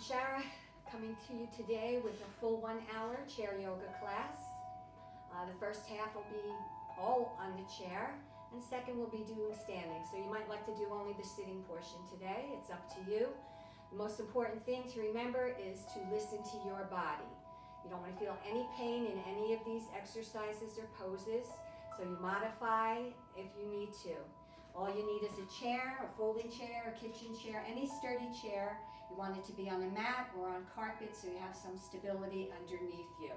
Chara, coming to you today with a full 1 hour chair yoga class. The first half will be all on the chair, and second we'll be doing standing. So you might like to do only the sitting portion today. It's up to you. The most important thing to remember is to listen to your body. You don't want to feel any pain in any of these exercises or poses, so you modify if you need to. All you need is a chair, a folding chair, a kitchen chair, any sturdy chair. You want it to be on a mat or on carpet so you have some stability underneath you.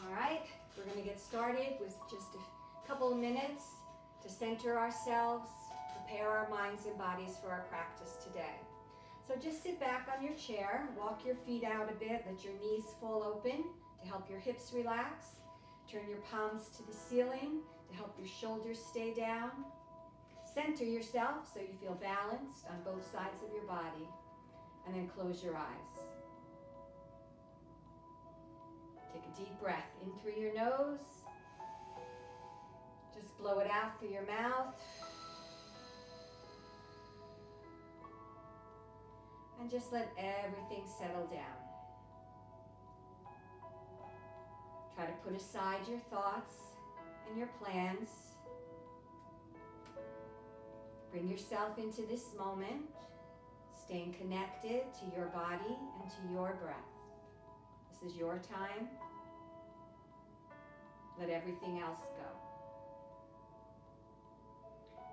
All right, we're going to get started with just a couple of minutes to center ourselves, prepare our minds and bodies for our practice today. So just sit back on your chair, walk your feet out a bit, let your knees fall open to help your hips relax. Turn your palms to the ceiling to help your shoulders stay down. Center yourself so you feel balanced on both sides of your body, and then close your eyes. Take a deep breath in through your nose. Just blow it out through your mouth. And just let everything settle down. Try to put aside your thoughts and your plans. Bring yourself into this moment, staying connected to your body and to your breath. This is your time. Let everything else go.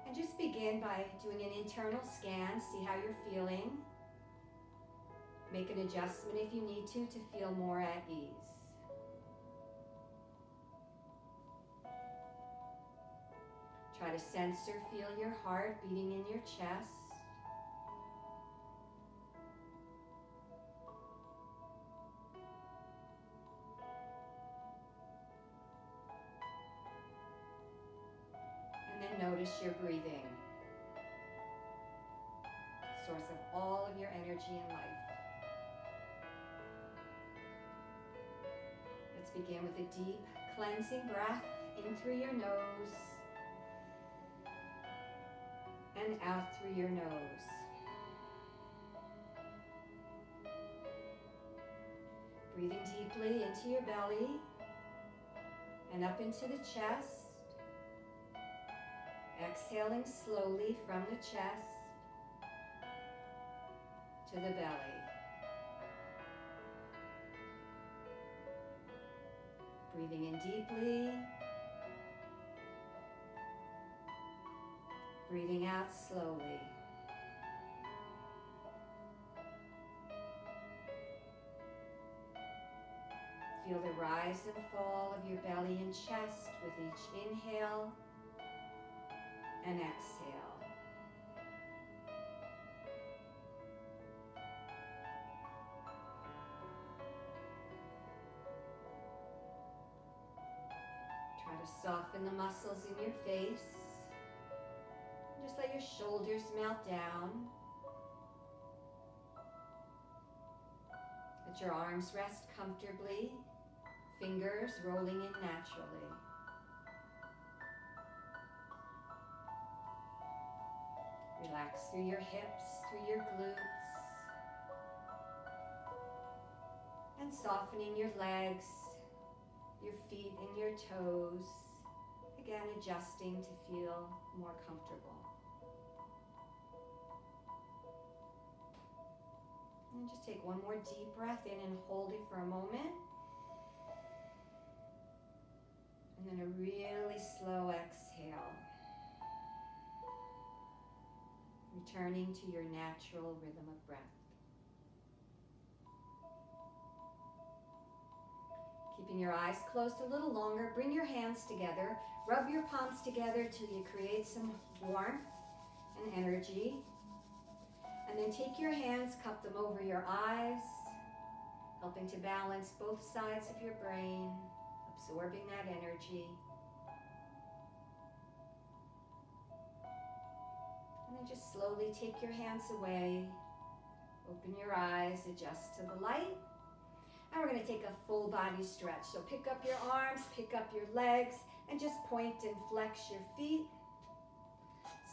And just begin by doing an internal scan, see how you're feeling. Make an adjustment if you need to feel more at ease. Try to sense or feel your heart beating in your chest. And then notice your breathing, source of all of your energy in life. Let's begin with a deep cleansing breath in through your nose and out through your nose. Breathing deeply into your belly and up into the chest. Exhaling slowly from the chest to the belly. Breathing in deeply. Breathing out slowly. Feel the rise and fall of your belly and chest with each inhale and exhale. Try to soften the muscles in your face. Just let your shoulders melt down. Let your arms rest comfortably, fingers rolling in naturally. Relax through your hips, through your glutes, and softening your legs, your feet and your toes. Again, adjusting to feel more comfortable. And just take one more deep breath in and hold it for a moment. And then a really slow exhale. Returning to your natural rhythm of breath. Keeping your eyes closed a little longer, bring your hands together. Rub your palms together till you create some warmth and energy. And then take your hands, cup them over your eyes, helping to balance both sides of your brain, absorbing that energy. And then just slowly take your hands away, open your eyes, adjust to the light. And we're going to take a full body stretch. So pick up your arms, pick up your legs, and just point and flex your feet.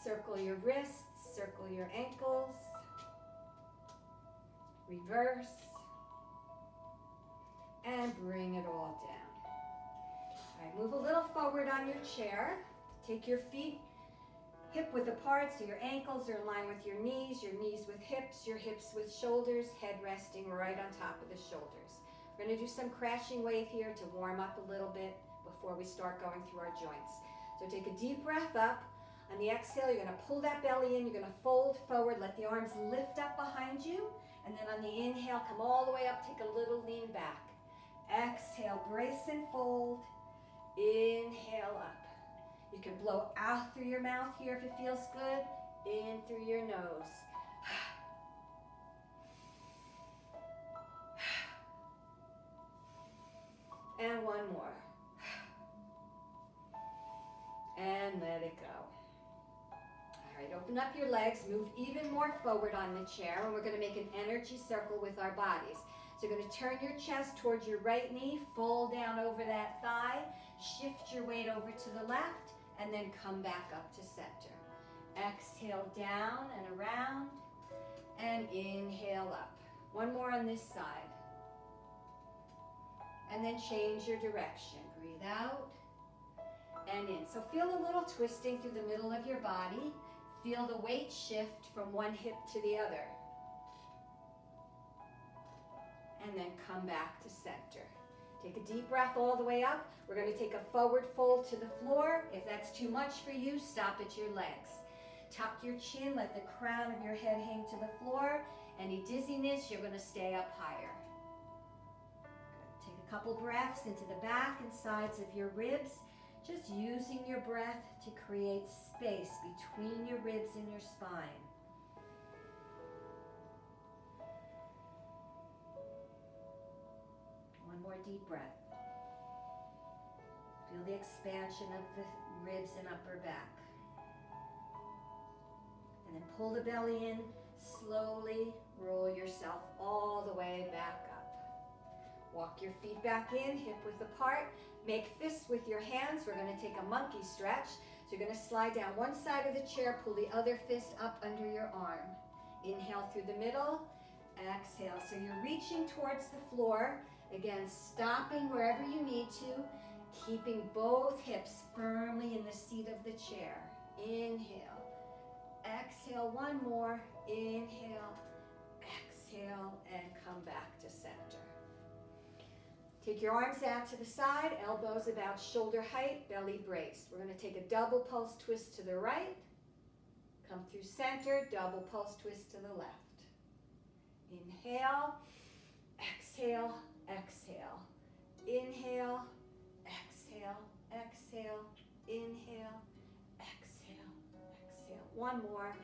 Circle your wrists, circle your ankles. reverse, and bring it all down. All right, move a little forward on your chair. Take your feet hip width apart so your ankles are in line with your knees with hips, your hips with shoulders, head resting right on top of the shoulders. We're going to do some crashing wave here to warm up a little bit before we start going through our joints. So take a deep breath up. On the exhale, you're going to pull that belly in. You're going to fold forward. Let the arms lift up behind you. And then on the inhale, come all the way up. Take a little lean back. Exhale, brace and fold. Inhale up. You can blow out through your mouth here if it feels good. In through your nose. And one more. And let it go. All right, open up your legs, move even more forward on the chair, and we're going to make an energy circle with our bodies. So you're going to turn your chest towards your right knee, fold down over that thigh, shift your weight over to the left, and then come back up to center. Exhale down and around, and inhale up. One more on this side. And then change your direction. Breathe out and in. So feel a little twisting through the middle of your body. Feel the weight shift from one hip to the other. And then come back to center. Take a deep breath all the way up. We're going to take a forward fold to the floor. If that's too much for you, stop at your legs. Tuck your chin, let the crown of your head hang to the floor. Any dizziness, you're going to stay up higher. Good. Take a couple breaths into the back and sides of your ribs, just using your breath to create space between your ribs and your spine. One more deep breath. Feel the expansion of the ribs and upper back. And then pull the belly in, slowly roll yourself all the way back up. Walk your feet back in, hip width apart. Make fists with your hands. We're going to take a monkey stretch. So you're going to slide down one side of the chair, pull the other fist up under your arm. Inhale through the middle, exhale. So you're reaching towards the floor. Again, stopping wherever you need to, keeping both hips firmly in the seat of the chair. Inhale, exhale, one more. Inhale, exhale, and come back to center. Take your arms out to the side, elbows about shoulder height, belly braced. We're going to take a double pulse twist to the right, come through center, double pulse twist to the left. Inhale, exhale, exhale. Inhale, exhale, exhale, inhale, exhale, exhale. One more.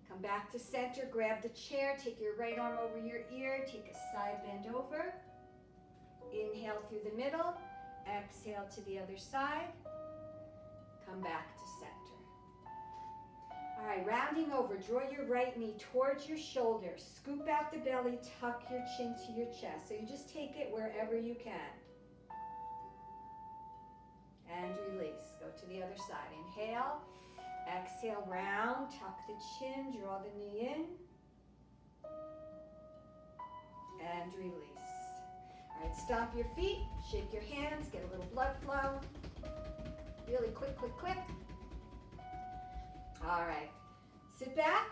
Come back to center, grab the chair, take your right arm over your ear, take a side bend over. Inhale through the middle, exhale to the other side. Come back to center. All right, rounding over, draw your right knee towards your shoulder, scoop out the belly, tuck your chin to your chest. So you just take it wherever you can. And release, go to the other side. Inhale. Exhale, round, tuck the chin, draw the knee in, and release. All right, stomp your feet, shake your hands, get a little blood flow. Really quick, quick, quick. All right, sit back.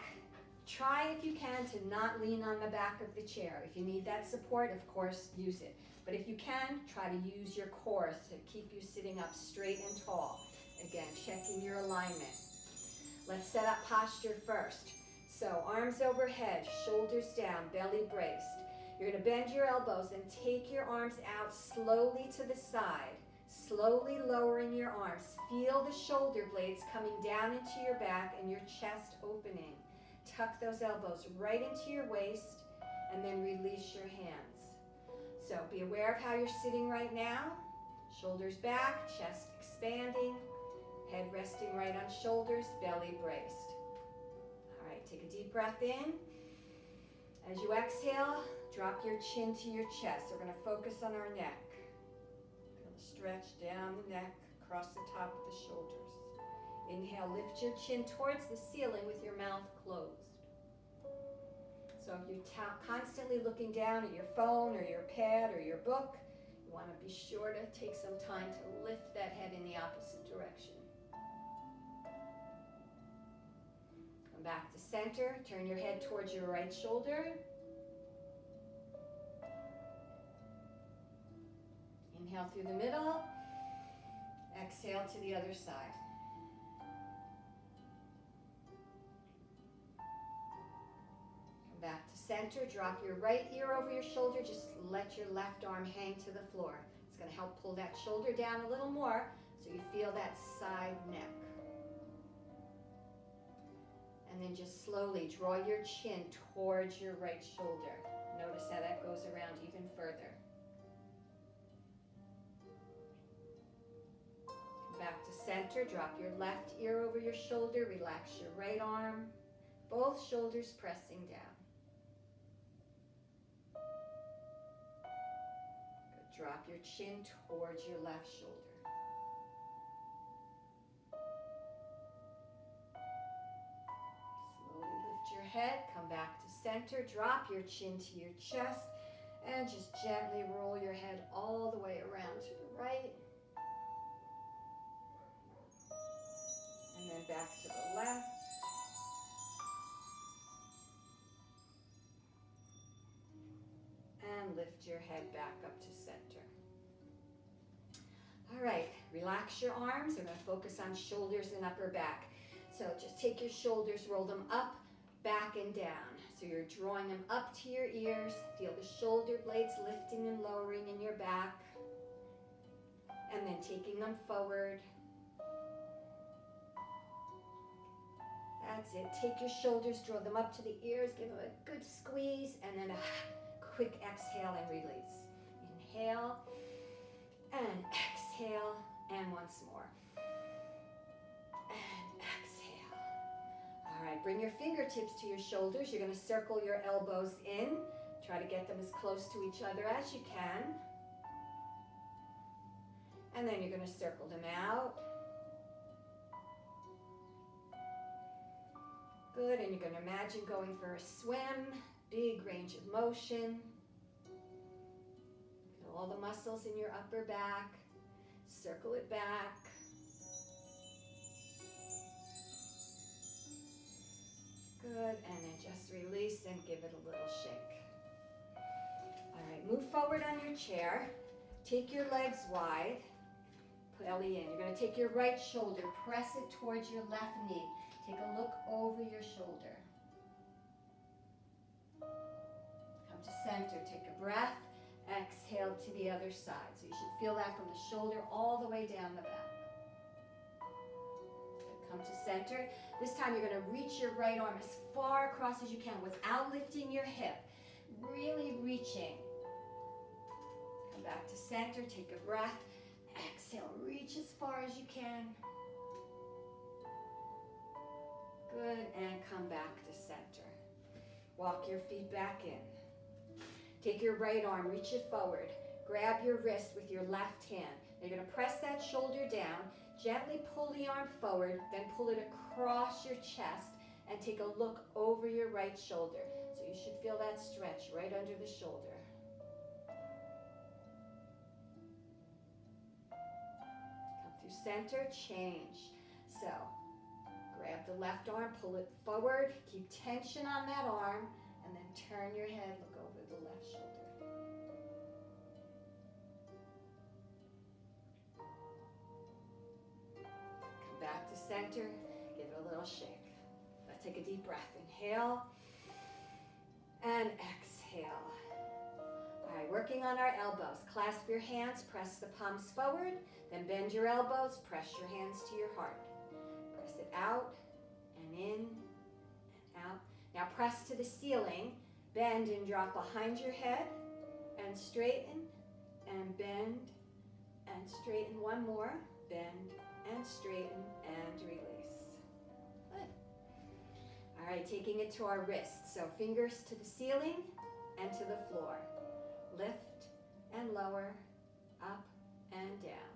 Try, if you can, to not lean on the back of the chair. If you need that support, of course, use it. But if you can, try to use your core to keep you sitting up straight and tall. Again, checking your alignment. Let's set up posture first. So arms overhead, shoulders down, belly braced. You're going to bend your elbows and take your arms out slowly to the side, slowly lowering your arms. Feel the shoulder blades coming down into your back and your chest opening. Tuck those elbows right into your waist and then release your hands. So be aware of how you're sitting right now. Shoulders back, chest expanding. Head resting right on shoulders, belly braced. All right, take a deep breath in. As you exhale, drop your chin to your chest. We're going to focus on our neck. Feel the stretch down the neck, across the top of the shoulders. Inhale, lift your chin towards the ceiling with your mouth closed. So if you're constantly looking down at your phone or your pad or your book, you want to be sure to take some time to lift that head in the opposite direction. Come back to center. Turn your head towards your right shoulder. Inhale through the middle. Exhale to the other side. Come back to center. Drop your right ear over your shoulder. Just let your left arm hang to the floor. It's going to help pull that shoulder down a little more so you feel that side neck. And then just slowly draw your chin towards your right shoulder. Notice how that goes around even further. Come back to center. Drop your left ear over your shoulder. Relax your right arm. Both shoulders pressing down. Good. Drop your chin towards your left shoulder. Head, come back to center, drop your chin to your chest, and just gently roll your head all the way around to the right, and then back to the left, and lift your head back up to center. All right, relax your arms. We're going to focus on shoulders and upper back. So just take your shoulders, roll them up, back and down. So you're drawing them up to your ears. Feel the shoulder blades lifting and lowering in your back. And then taking them forward. That's it. Take your shoulders, draw them up to the ears, give them a good squeeze, and then a quick exhale and release. Inhale and exhale, and once more. All right, bring your fingertips to your shoulders. You're going to circle your elbows in. Try to get them as close to each other as you can. And then you're going to circle them out. Good, and you're going to imagine going for a swim, big range of motion. Feel all the muscles in your upper back. Circle it back. Good, and then just release and give it a little shake. All right, move forward on your chair. Take your legs wide. Belly in. You're going to take your right shoulder, press it towards your left knee. Take a look over your shoulder. Come to center, take a breath. Exhale to the other side. So you should feel that from the shoulder all the way down the back. Come to center. This time you're going to reach your right arm as far across as you can without lifting your hip. Really reaching. Come back to center. Take a breath. Exhale. Reach as far as you can. Good. And come back to center. Walk your feet back in. Take your right arm. Reach it forward. Grab your wrist with your left hand. You're going to press that shoulder down. Gently pull the arm forward, then pull it across your chest and take a look over your right shoulder. So you should feel that stretch right under the shoulder. Come through center, change. So grab the left arm, pull it forward, keep tension on that arm, and then turn your head, look over the left shoulder. Back to center, give it a little shake. Let's take a deep breath. Inhale and exhale. All right, working on our elbows. Clasp your hands, press the palms forward, then bend your elbows, press your hands to your heart. Press it out and in and out. Now press to the ceiling, bend and drop behind your head, and straighten and bend and straighten. One more, bend and straighten and release. Good. All right, taking it to our wrists. So fingers to the ceiling and to the floor. Lift and lower, up and down.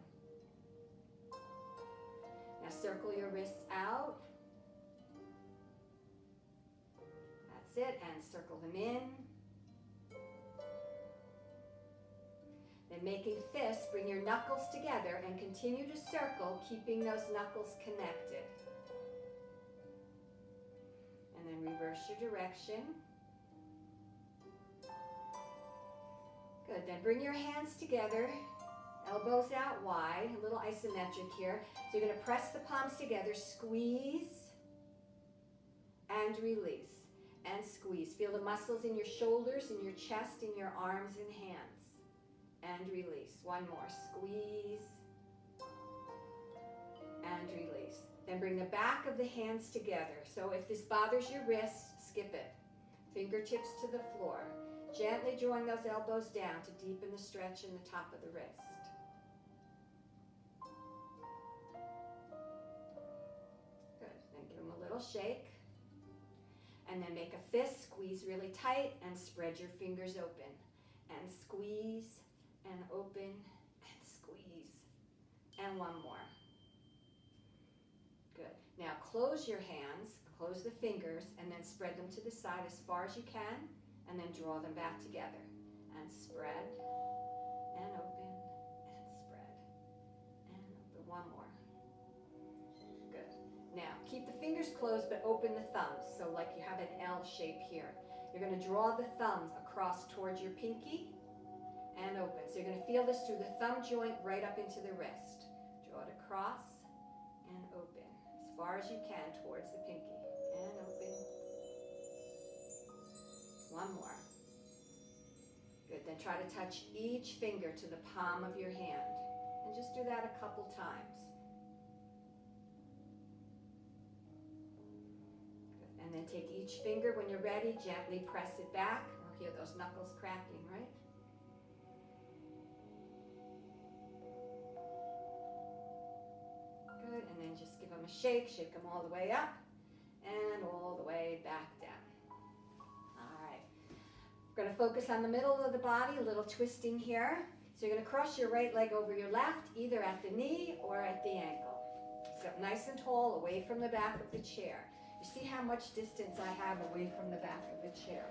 Now circle your wrists out. That's it, and circle them in. Then making fists, bring your knuckles together and continue to circle, keeping those knuckles connected. And then reverse your direction. Good, then bring your hands together, elbows out wide, a little isometric here. So you're going to press the palms together, squeeze, and release, and squeeze. Feel the muscles in your shoulders, in your chest, in your arms and hands, and release. One more, squeeze, and release. Then bring the back of the hands together. So if this bothers your wrists, skip it. Fingertips to the floor. Gently drawing those elbows down to deepen the stretch in the top of the wrist. Good. Then give them a little shake. And then make a fist, squeeze really tight, and spread your fingers open. And squeeze, and open, and squeeze. And one more. Good. Now close your hands, close the fingers, and then spread them to the side as far as you can, and then draw them back together. And spread, and open, and spread, and open. One more. Good. Now, keep the fingers closed, but open the thumbs, so like you have an L shape here. You're going to draw the thumbs across towards your pinky, and open. So you're going to feel this through the thumb joint right up into the wrist. Draw it across, and open. As far as you can towards the pinky, and open. One more. Good, then try to touch each finger to the palm of your hand. And just do that a couple times. Good. And then take each finger when you're ready, gently press it back. I'll hear those knuckles cracking, right? Good, and then just give them a shake them all the way up and all the way back down. We're going to focus on the middle of the body, a little twisting here. So you're going to cross your right leg over your left, either at the knee or at the ankle. Sit nice and tall, away from the back of the chair. You see how much distance I have away from the back of the chair.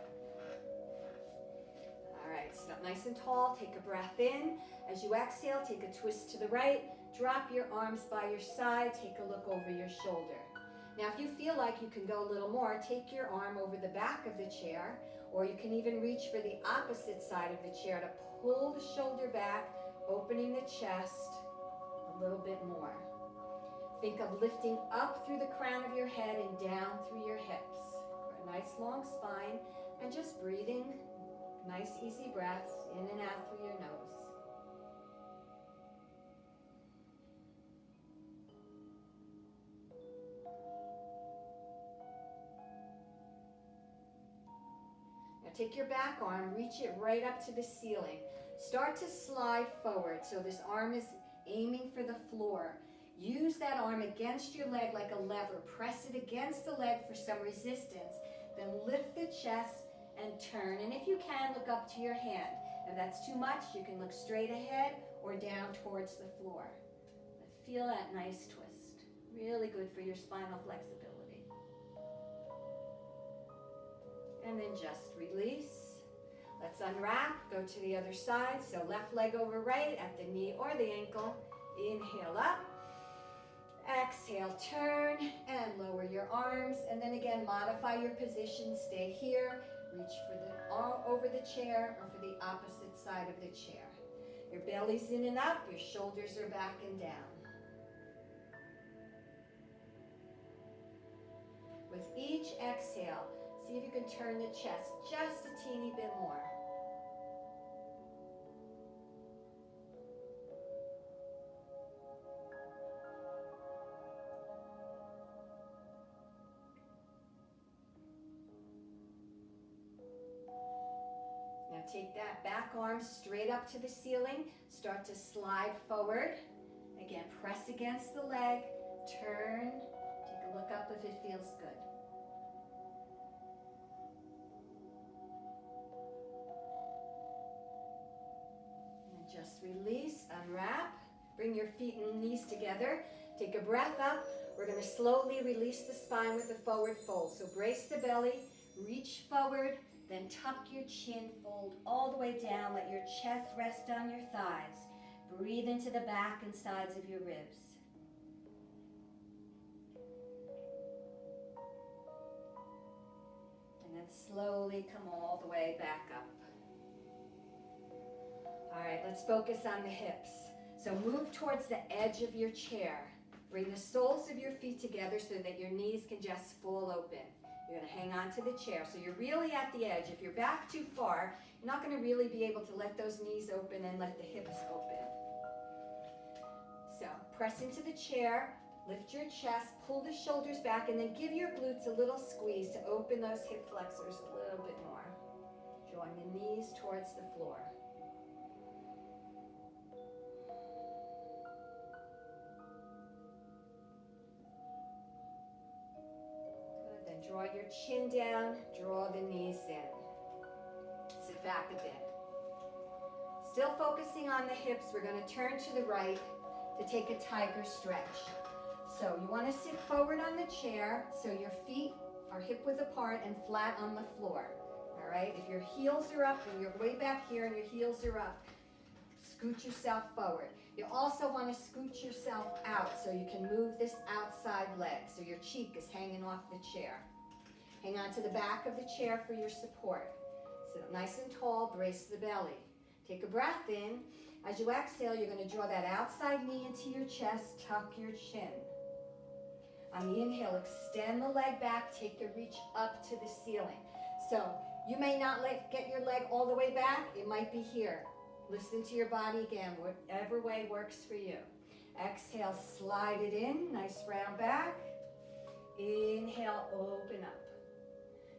All right, sit up nice and tall, take a breath in. As you exhale, take a twist to the right, drop your arms by your side, take a look over your shoulder. Now if you feel like you can go a little more, take your arm over the back of the chair, or you can even reach for the opposite side of the chair to pull the shoulder back, opening the chest a little bit more. Think of lifting up through the crown of your head and down through your hips. For a nice long spine, and just breathing, nice easy breaths in and out through your nose. Take your back arm, reach it right up to the ceiling. Start to slide forward so this arm is aiming for the floor. Use that arm against your leg like a lever. Press it against the leg for some resistance. Then lift the chest and turn. And if you can, look up to your hand. If that's too much, you can look straight ahead or down towards the floor. But feel that nice twist. Really good for your spinal flexibility. And then just release. Let's unwrap, go to the other side. So left leg over right at the knee or the ankle. Inhale up. Exhale, turn and lower your arms. And then again, modify your position. Stay here. Reach for the arm over the chair or for the opposite side of the chair. Your belly's in and up. Your shoulders are back and down. With each exhale, see if you can turn the chest just a teeny bit more. Now take that back arm straight up to the ceiling. Start to slide forward. Again, press against the leg. Turn. Take a look up if it feels good. Just release, unwrap, bring your feet and knees together. Take a breath up. We're going to slowly release the spine with a forward fold. So brace the belly, Reach forward, then tuck your chin, fold all the way down. Let your chest rest on your thighs. Breathe into the back and sides of your ribs. And then slowly come all the way back up. All right, let's focus on the hips. So move towards the edge of your chair. Bring the soles of your feet together so that your knees can just fall open. You're going to hang on to the chair. So you're really at the edge. If you're back too far, you're not going to really be able to let those knees open and let the hips open. So press into the chair, lift your chest, pull the shoulders back, and then give your glutes a little squeeze to open those hip flexors a little bit more. Drawing the knees towards the floor. Draw your chin down, draw the knees in. Sit back a bit. Still focusing on the hips, we're going to turn to the right to take a tiger stretch. So you want to sit forward on the chair so your feet are hip width apart and flat on the floor. All right, if your heels are up and you're way back here and your heels are up, scoot yourself forward. You also want to scoot yourself out so you can move this outside leg so your cheek is hanging off the chair. Hang on to the back of the chair for your support. Sit up nice and tall, brace the belly. Take a breath in. As you exhale, you're going to draw that outside knee into your chest, tuck your chin. On the inhale, extend the leg back, take the reach up to the ceiling. So you may not get your leg all the way back, it might be here. Listen to your body again, whatever way works for you. Exhale, slide it in, nice round back. Inhale, open up.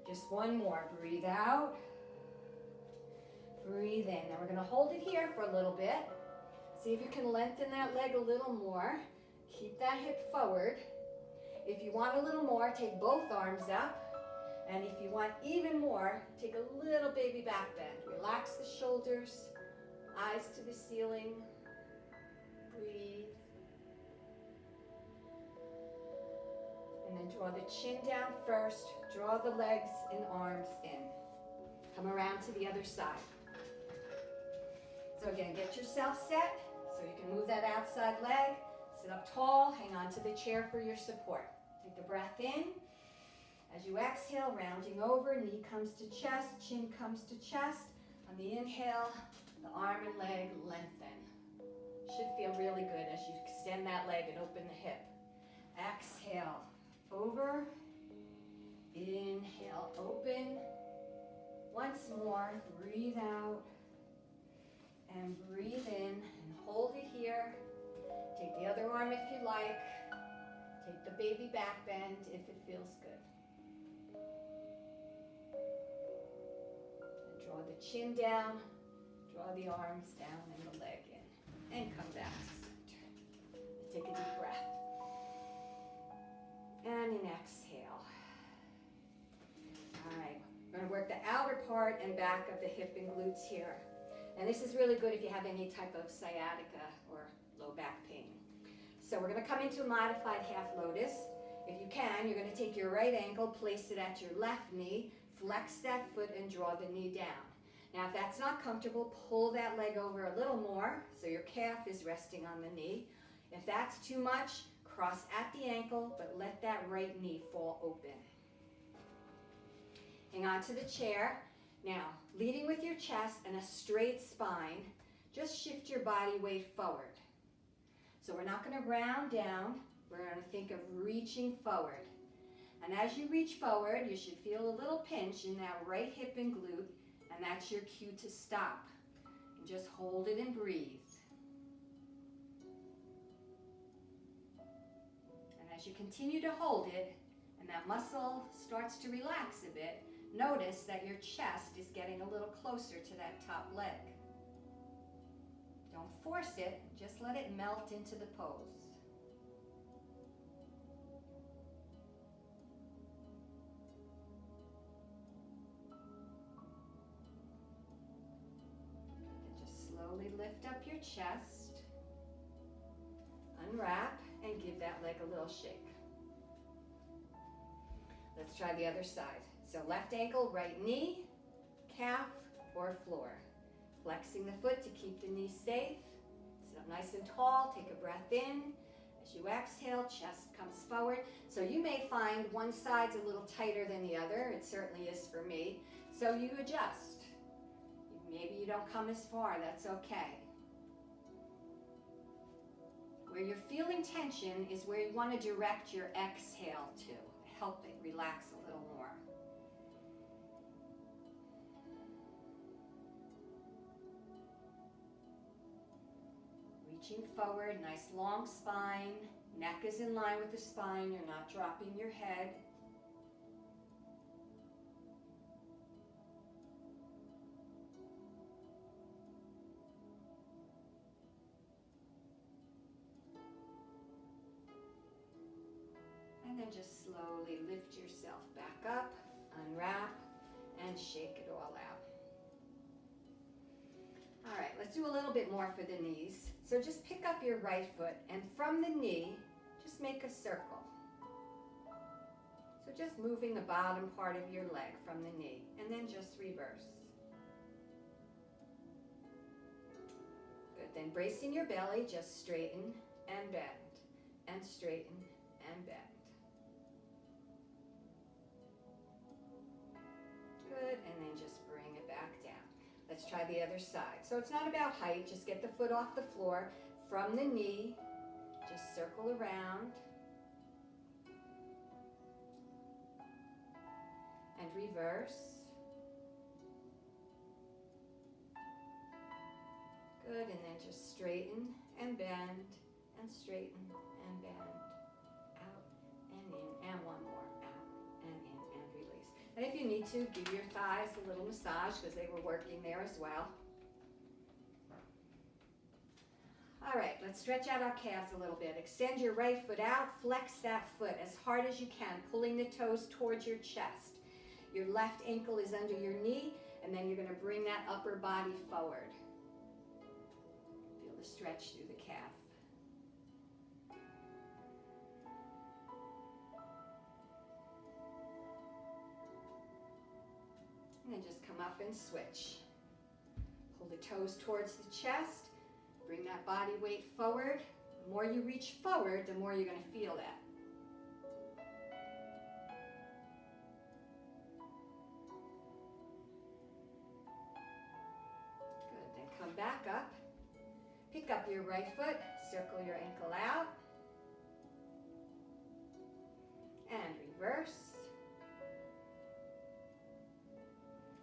Just one more. Breathe out. Breathe in. Now we're going to hold it here for a little bit. See if you can lengthen that leg a little more. Keep that hip forward. If you want a little more, take both arms up. And if you want even more, take a little baby back bend. Relax the shoulders, eyes to the ceiling. Breathe. And then draw the chin down first. Draw the legs and arms in. Come around to the other side. So again, get yourself set so you can move that outside leg. Sit up tall, hang on to the chair for your support. Take a breath in. As you exhale, rounding over, knee comes to chest, chin comes to chest. On the inhale, the arm and leg lengthen. Should feel really good as you extend that leg and open the hip. Exhale, over. Inhale, open. Once more, breathe out. And breathe in and hold it here. Take the other arm if you like. Take the baby back bend if it feels good. And draw the chin down, draw the arms down and the leg in. And come back to center. Take a deep breath. And an exhale. All right, we're going to work the outer part and back of the hip and glutes here. And this is really good if you have any type of sciatica or low back pain. So we're going to come into a modified half lotus. If you can, you're going to take your right ankle, place it at your left knee, flex that foot and draw the knee down. Now if that's not comfortable, pull that leg over a little more so your calf is resting on the knee. If that's too much, cross at the ankle, but let that right knee fall open. Hang on to the chair. Now, leading with your chest and a straight spine, just shift your body weight forward. So we're not going to round down, we're going to think of reaching forward. And as you reach forward, you should feel a little pinch in that right hip and glute, and that's your cue to stop. And just hold it and breathe. And as you continue to hold it, and that muscle starts to relax a bit, notice that your chest is getting a little closer to that top leg. Don't force it, just let it melt into the pose. And just slowly lift up your chest, unwrap, and give that leg a little shake. Let's try the other side. So left ankle, right knee, calf, or floor. Flexing the foot to keep the knee safe. Sit up nice and tall, take a breath in. As you exhale, chest comes forward. So you may find one side's a little tighter than the other. It certainly is for me. So you adjust. Maybe you don't come as far, that's okay. Where you're feeling tension is where you want to direct your exhale to. Help it relax a little more. Reaching forward, nice long spine. Neck is in line with the spine. You're not dropping your head. And then just slowly lift yourself back up, unwrap, and shake it all out. All right, let's do a little bit more for the knees. So just pick up your right foot and from the knee, just make a circle. So just moving the bottom part of your leg from the knee and then just reverse. Good, then bracing your belly, just straighten and bend, and straighten and bend. Good, and then just bring it back down. Let's try the other side. So it's not about height, just get the foot off the floor. From the knee, just circle around. And reverse. Good, and then just straighten and bend, and straighten and bend. Out and in, and one more. Out and in, and release. And if you need to, give your thighs a little massage because they were working there as well. All right, let's stretch out our calves a little bit. Extend your right foot out, flex that foot as hard as you can, pulling the toes towards your chest. Your left ankle is under your knee, and then you're going to bring that upper body forward. Feel the stretch through the calf. And then just come up and switch. Pull the toes towards the chest. Bring that body weight forward. The more you reach forward, the more you're going to feel that. Good, then come back up. Pick up your right foot, circle your ankle out. And reverse.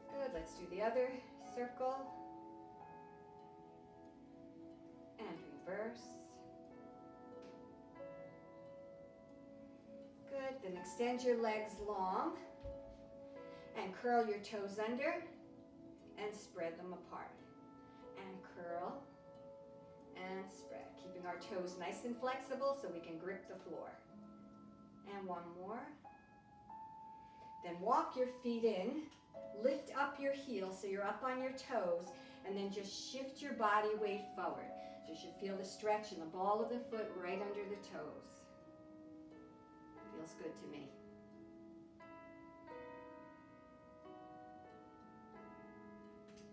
Good, let's do the other circle. And reverse. Good, then extend your legs long and curl your toes under and spread them apart. And curl and spread, keeping our toes nice and flexible so we can grip the floor. And one more. Then walk your feet in, lift up your heels so you're up on your toes, and then just shift your body weight forward. So you should feel the stretch in the ball of the foot right under the toes. Feels good to me.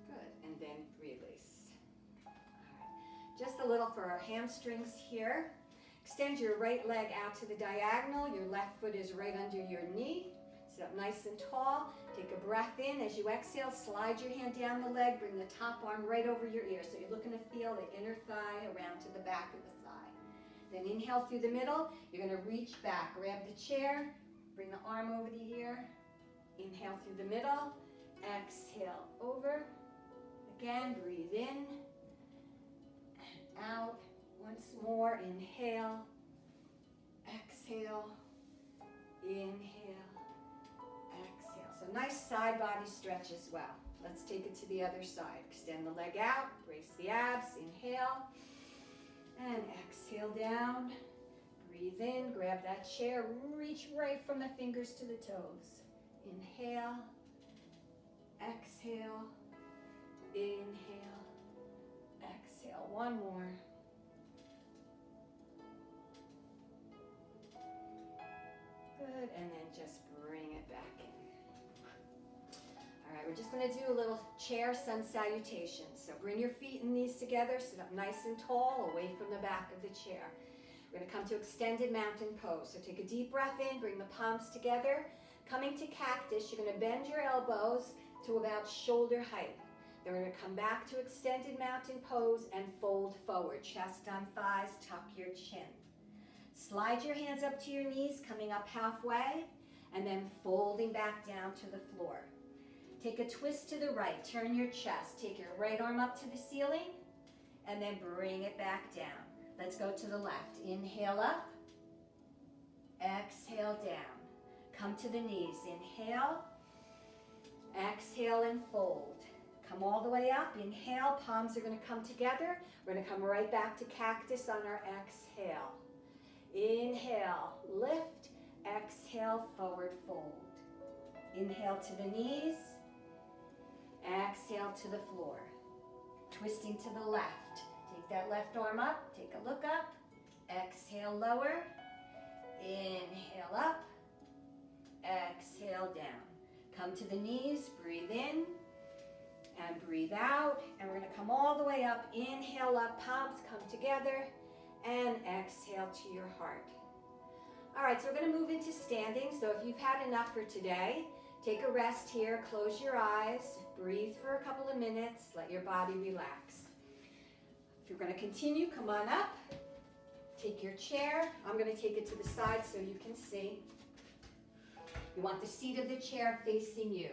Good, and then release. All right. Just a little for our hamstrings here. Extend your right leg out to the diagonal. Your left foot is right under your knee. Sit up nice and tall. Take a breath in. As you exhale, slide your hand down the leg. Bring the top arm right over your ear. So you're looking to feel the inner thigh around to the back of the thigh. Then inhale through the middle. You're going to reach back. Grab the chair. Bring the arm over the ear. Inhale through the middle. Exhale over. Again, breathe in and out. Once more, inhale, exhale, inhale, exhale. So nice side body stretch as well. Let's take it to the other side. Extend the leg out, brace the abs, inhale, and exhale down. Breathe in, grab that chair, reach right from the fingers to the toes. Inhale, exhale, inhale, exhale. One more. Good, and then just bring it back in. we're just going to do a little chair sun salutation. So bring your feet and knees together, sit up nice and tall, away from the back of the chair. We're going to come to extended mountain pose. So take a deep breath in, bring the palms together. Coming to cactus, you're going to bend your elbows to about shoulder height. Then we're going to come back to extended mountain pose and fold forward. Chest on thighs, tuck your chin. Slide your hands up to your knees, coming up halfway, and then folding back down to the floor. Take a twist to the right, turn your chest. Take your right arm up to the ceiling, and then bring it back down. Let's go to the left. Inhale up, exhale down. Come to the knees. Inhale, exhale and fold. Come all the way up. Inhale, palms are going to come together. We're going to come right back to cactus on our exhale. Inhale, lift, exhale, forward fold. Inhale to the knees, exhale to the floor. Twisting to the left. Take that left arm up, take a look up, exhale, lower, inhale up, exhale down. Come to the knees, breathe in and breathe out, and we're going to come all the way up. Inhale up, palms come together, and exhale to your heart. All right, so we're going to move into standing. So if you've had enough for today, take a rest here, close your eyes, breathe for a couple of minutes, let your body relax. If you're going to continue, come on up, take your chair. I'm going to take it to the side so you can see. You want the seat of the chair facing you.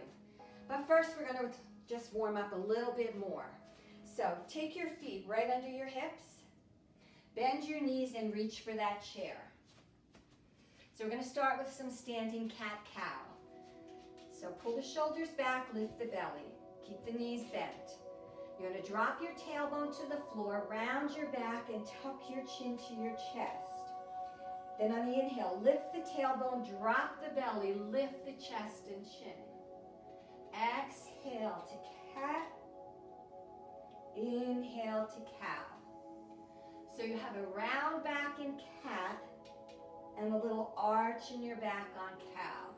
But first, we're going to just warm up a little bit more. So take your feet right under your hips, bend your knees and reach for that chair. So we're going to start with some standing cat-cow. So pull the shoulders back, lift the belly. Keep the knees bent. You're going to drop your tailbone to the floor, round your back, and tuck your chin to your chest. Then on the inhale, lift the tailbone, drop the belly, lift the chest and chin. Exhale to cat. Inhale to cow. So you have a round back in cat and a little arch in your back on cow.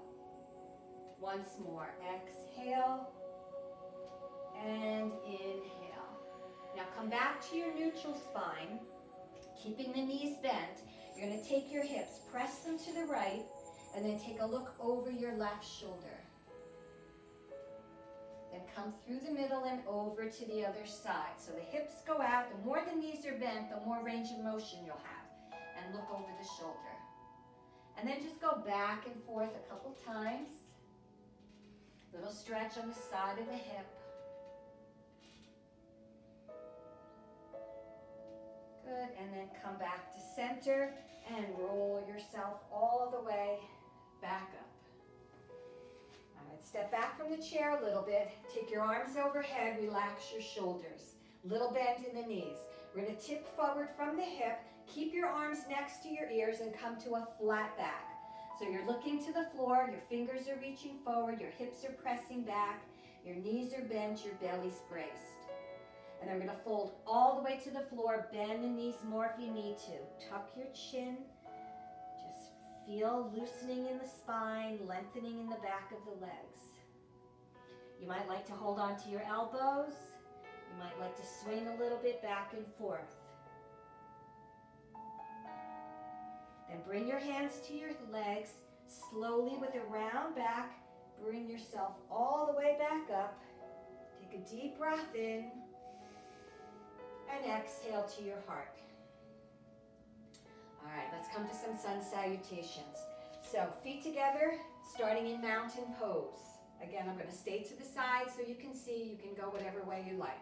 Once more. Exhale and inhale. Now come back to your neutral spine, keeping the knees bent. You're going to take your hips, press them to the right, and then take a look over your left shoulder. Then come through the middle and over to the other side. So the hips go out. The more the knees are bent, the more range of motion you'll have. And look over the shoulder. And then just go back and forth a couple times. Little stretch on the side of the hip. Good, and then come back to center and roll yourself all the way back up. All right, step back from the chair a little bit. Take your arms overhead, relax your shoulders. Little bend in the knees. We're going to tip forward from the hip. Keep your arms next to your ears and come to a flat back. So you're looking to the floor, your fingers are reaching forward, your hips are pressing back, your knees are bent, your belly's braced. And then we're going to fold all the way to the floor, bend the knees more if you need to. Tuck your chin, just feel loosening in the spine, lengthening in the back of the legs. You might like to hold on to your elbows. You might like to swing a little bit back and forth. Then bring your hands to your legs, slowly with a round back, bring yourself all the way back up. Take a deep breath in and exhale to your heart. All right, let's come to some sun salutations. So feet together, starting in mountain pose. Again, I'm going to stay to the side so you can see. You can go whatever way you like.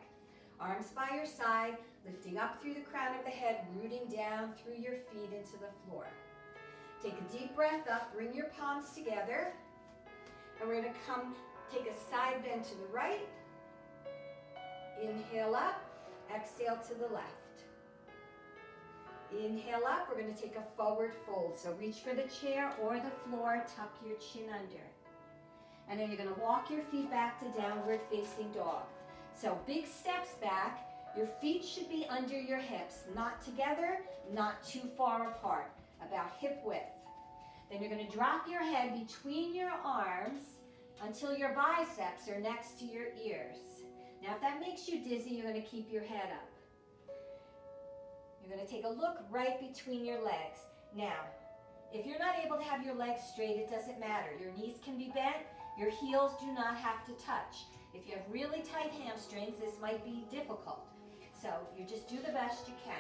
Arms by your side, lifting up through the crown of the head, rooting down through your feet into the floor. Take a deep breath up, bring your palms together, and we're going to come take a side bend to the right. Inhale up, exhale to the left. Inhale up, we're going to take a forward fold. So reach for the chair or the floor, tuck your chin under. And then you're going to walk your feet back to downward facing dog. So big steps back. Your feet should be under your hips, not together, not too far apart, about hip width. Then you're going to drop your head between your arms. until your biceps are next to your ears. Now, if that makes you dizzy, you're going to keep your head up. You're going to take a look right between your legs. Now, if you're not able to have your legs straight, it doesn't matter. Your knees can be bent. Your heels do not have to touch. If you have really tight hamstrings, this might be difficult. So you just do the best you can.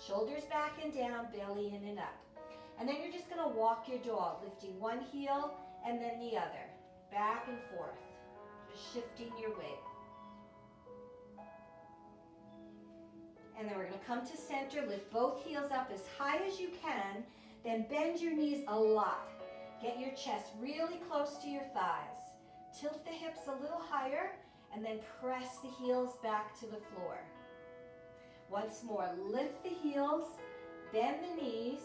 Shoulders back and down, belly in and up. And then you're just going to walk your dog, lifting one heel and then the other, back and forth, just shifting your weight. And then we're going to come to center, lift both heels up as high as you can, then bend your knees a lot. Get your chest really close to your thighs. Tilt the hips a little higher, and then press the heels back to the floor. Once more, lift the heels, bend the knees,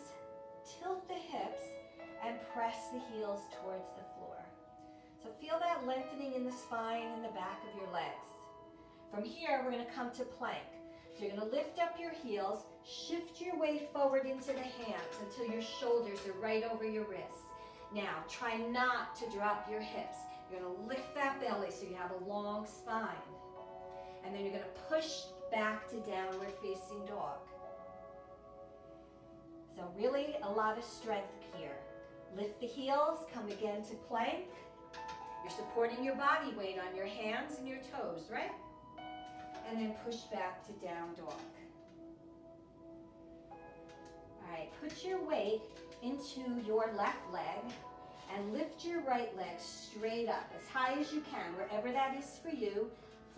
tilt the hips, and press the heels towards the floor. So feel that lengthening in the spine and the back of your legs. From here, we're going to come to plank. So you're going to lift up your heels, shift your weight forward into the hands until your shoulders are right over your wrists. Now, try not to drop your hips. You're going to lift that belly so you have a long spine. And then you're going to push back to downward facing dog. So really a lot of strength here. Lift the heels, come again to plank. You're supporting your body weight on your hands and your toes, right? And then push back to down dog. All right, put your weight into your left leg and lift your right leg straight up as high as you can, wherever that is for you.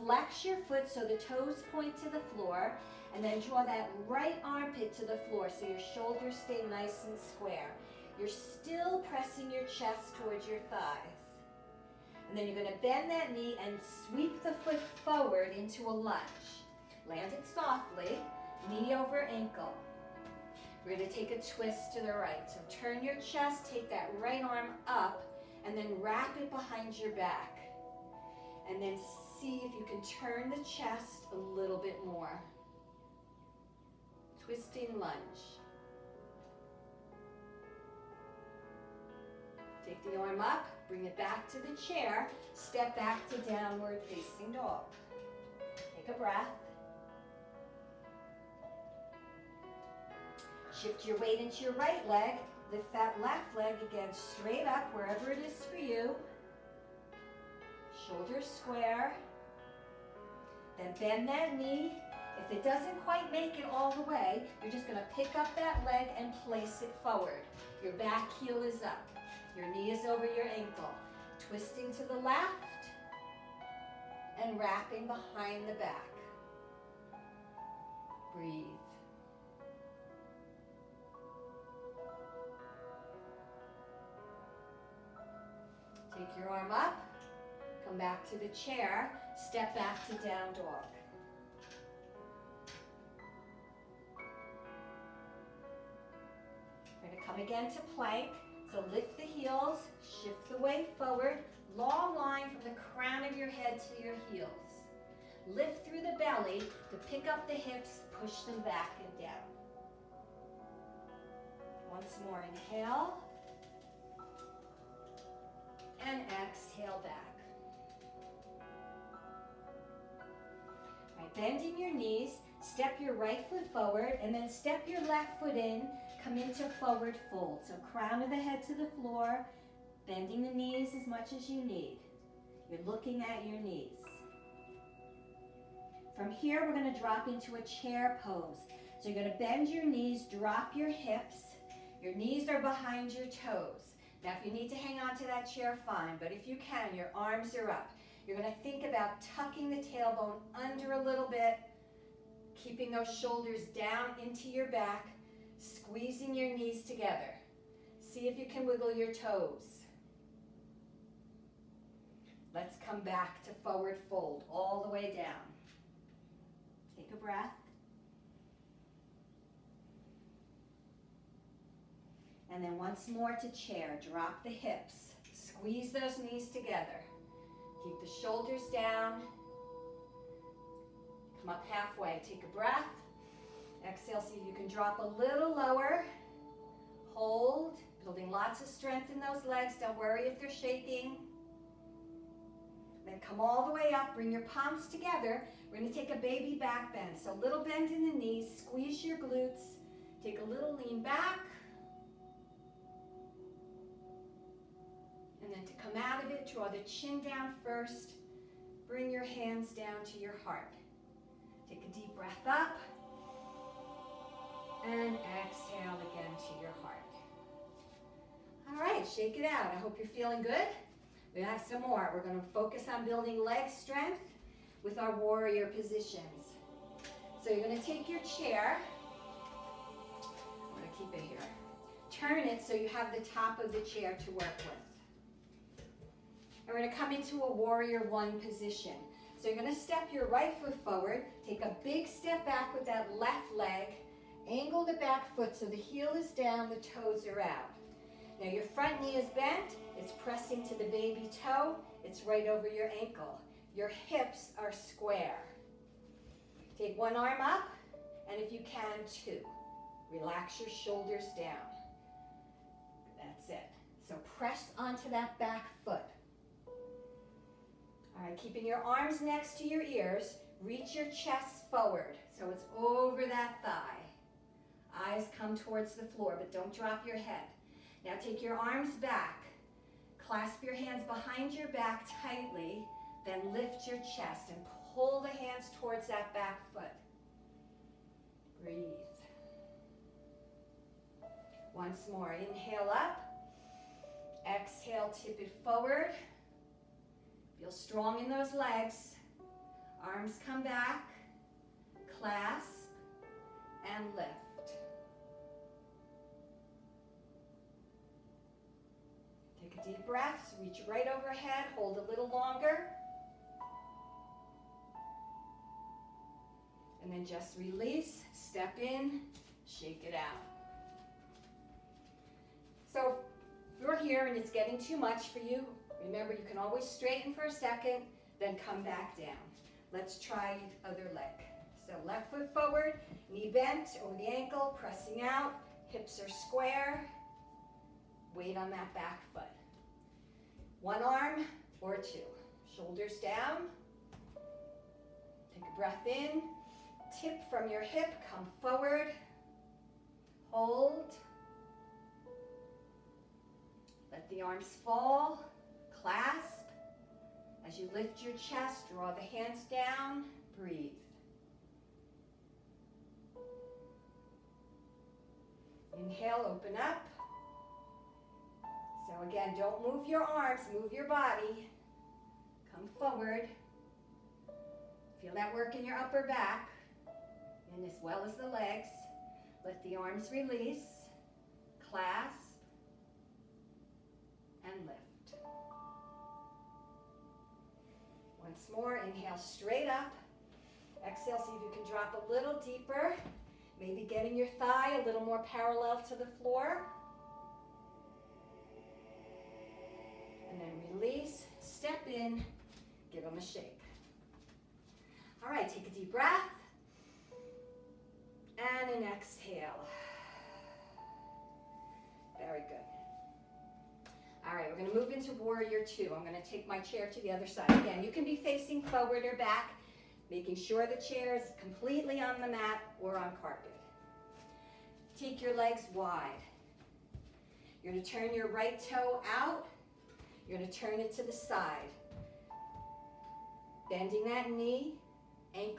Flex your foot so the toes point to the floor, and then draw that right armpit to the floor so your shoulders stay nice and square. You're still pressing your chest towards your thighs. And then you're going to bend that knee and sweep the foot forward into a lunge. Land it softly, knee over ankle. We're going to take a twist to the right. So turn your chest, take that right arm up, and then wrap it behind your back. And then see if you can turn the chest a little bit more. Twisting lunge. Take the arm up, bring it back to the chair, step back to downward facing dog. Take a breath. Shift your weight into your right leg. Lift that left leg again straight up wherever it is for you. Shoulders square. Then bend that knee. If it doesn't quite make it all the way, you're just going to pick up that leg and place it forward. Your back heel is up. Your knee is over your ankle. Twisting to the left and wrapping behind the back. Breathe. Take your arm up, come back to the chair, step back to down dog. We're going to come again to plank. So lift the heels, shift the weight forward, long line from the crown of your head to your heels. Lift through the belly to pick up the hips, push them back and down. Once more, inhale. And exhale back. All right, bending your knees, step your right foot forward and then step your left foot in, come into forward fold. So crown of the head to the floor, bending the knees as much as you need. You're looking at your knees. From here, we're going to drop into a chair pose. So you're going to bend your knees, drop your hips. Your knees are behind your toes. Now, if you need to hang on to that chair, fine. But if you can, your arms are up. You're going to think about tucking the tailbone under a little bit, keeping those shoulders down into your back, squeezing your knees together. See if you can wiggle your toes. Let's come back to forward fold all the way down. Take a breath. And then once more to chair. Drop the hips. Squeeze those knees together. Keep the shoulders down. Come up halfway. Take a breath. Exhale, see if you can drop a little lower. Hold. Building lots of strength in those legs. Don't worry if they're shaking. Then come all the way up, bring your palms together. We're going to take a baby back bend. So little bend in the knees, squeeze your glutes, take a little lean back. And then to come out of it, draw the chin down first. Bring your hands down to your heart. Take a deep breath up. And exhale again to your heart. All right, shake it out. I hope you're feeling good. We have some more. We're going to focus on building leg strength with our warrior positions. So you're going to take your chair. I'm going to keep it here. Turn it so you have the top of the chair to work with. And we're going to come into a warrior one position. So you're going to step your right foot forward, take a big step back with that left leg, angle the back foot so the heel is down, the toes are out. Now your front knee is bent, it's pressing to the baby toe, it's right over your ankle. Your hips are square. Take one arm up, and if you can, two. Relax your shoulders down. That's it. So press onto that back foot. All right, keeping your arms next to your ears, reach your chest forward so it's over that thigh. Eyes come towards the floor, but don't drop your head. Now take your arms back, clasp your hands behind your back tightly, then lift your chest and pull the hands towards that back foot. Breathe. Once more, inhale up, exhale, tip it forward. Feel strong in those legs. Arms come back, clasp, and lift. Take a deep breath, reach right overhead, hold a little longer. And then just release, step in, shake it out. So if you're here and it's getting too much for you, remember you can always straighten for a second, then come back down. Let's try the other leg. So left foot forward, knee bent over the ankle, pressing out, hips are square. Weight on that back foot. One arm or two. Shoulders down. Take a breath in. Tip from your hip, come forward. Hold. Let the arms fall. Clasp. As you lift your chest, draw the hands down. Breathe. Inhale, open up. So again, don't move your arms, move your body. Come forward. Feel that work in your upper back, and as well as the legs. Let the arms release, clasp, and lift. Once more, inhale straight up. Exhale, see if you can drop a little deeper. Maybe getting your thigh a little more parallel to the floor. And then release, step in, give them a shake. All right, take a deep breath. And an exhale. Very good. All right, we're going to move into warrior two. I'm going to take my chair to the other side. Again, you can be facing forward or back, making sure the chair is completely on the mat or on carpet. Take your legs wide. You're going to turn your right toe out. You're going to turn it to the side. Bending that knee, knee